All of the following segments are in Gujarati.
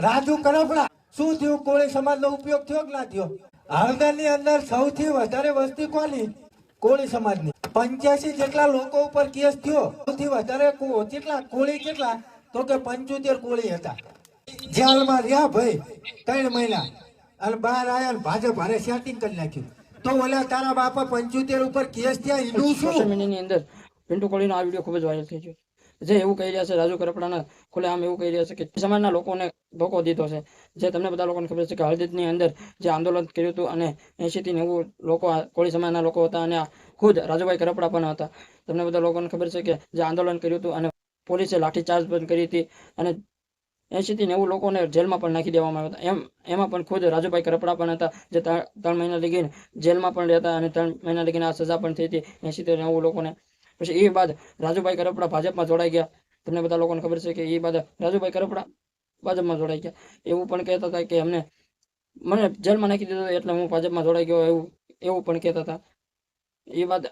રાજુ કરપડા શું થયું? કોળી સમાજનો ઉપયોગ થયો કે ના થયો? હળદરની અંદર સૌથી વધારે વસ્તી કોની? કોળી સમાજની. 85 જેટલા લોકો ઉપર કેસ થયો. સૌથી વધારે કેટલા કોળી? કેટલા? તો કે 75 કોળી હતા. જેલમાં રહ્યા ભાઈ 3 મહિના અને બહાર આયા ને ભાજપ હારે સેટિંગ કરી નાખ્યું. તો ઓલા તારા બાપા 75 ઉપર કેસ થયા. ઈડું શું? સોશિયલ મીડિયાની અંદર પિન્ટુ કોળીનો આ વિડીયો ખૂબ જ વાયરલ થઈ ગયો. જે એવું કહી રહ્યા છે, રાજુ કરપડાના ખુલ્લેઆમ એવું કહી રહ્યા છે કે સમાજના લોકોને ધોકો દીધો છે. જે તમને બધા લોકોને ખબર છે કે હળદની અંદર જે આંદોલન કર્યું હતું અને 80 થી 90 લોકો કોળી સમાજના લોકો હતા અને ખુદ રાજુભાઈ કરપડા પણ હતા. તમને બધા લોકોને ખબર છે કે જે આંદોલન કર્યું હતું અને પોલીસે લાઠીચાર્જ પણ કરી હતી અને 80 થી 90 લોકોને જેલમાં પણ નાખી દેવામાં આવ્યા હતા. એમાં પણ ખુદ રાજુભાઈ કરપડા પણ હતા, જે 3 મહિના લગીને જેલમાં પણ રહેતા અને 3 મહિના લગીને આ સજા પણ થઈ હતી 80 થી 90 લોકોને. પછી એ બાદ રાજુભાઈ કરપડા ભાજપમાં જોડાઈ ગયા. તમને બધા લોકોને ખબર છે કે એ બાદ રાજુભાઈ કરપડા ભાજપમાં જોડાઈ ગયા. એવું પણ કહેતા હતા કે મને જેલમાં નાખી દીધો એટલે હું ભાજપમાં જોડાઈ ગયો, એવું પણ કહેતા હતા. એ બાદ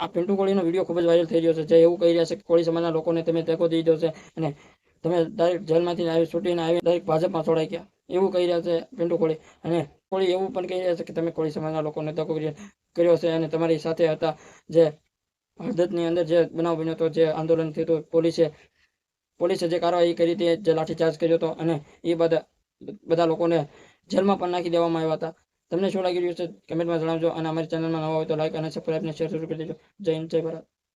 આ પિન્ટુ કોળીનો વિડીયો ખૂબ જ વાયરલ થઈ રહ્યો છે. જે એવું કહી રહ્યા છે કે કોળી સમાજના લોકોને તમે ટેકો દીધો છે અને તમે ડાયરેક્ટ જેલમાંથી છૂટીને આવી ડાયરેક્ટ ભાજપમાં જોડાઈ ગયા, એવું કહી રહ્યા છે પિન્ટુ કોળી. અને કોળી એવું પણ કહી રહ્યા છે કે તમે કોળી સમાજના લોકોને ટેકો કર્યો છે અને તમારી સાથે હતા. જે હળદની અંદર જે બનાવ બન્યો હતો, જે આંદોલન થયું હતું, પોલીસે જે કાર્યવાહી કરી હતી, જે લાઠીચાર્જ કર્યો હતો અને એ બધા લોકોને જેલમાં પણ નાખી દેવામાં આવ્યા હતા. તમને શું લાગી રહ્યું છે કમેન્ટમાં જણાવજો અને અમારી ચેનલમાં નવા હોય તો લાઈક અને સબસ્ક્રાઈબ અને શેર જરૂર કરી દેજો. જય હિન્દ, જય ભારત.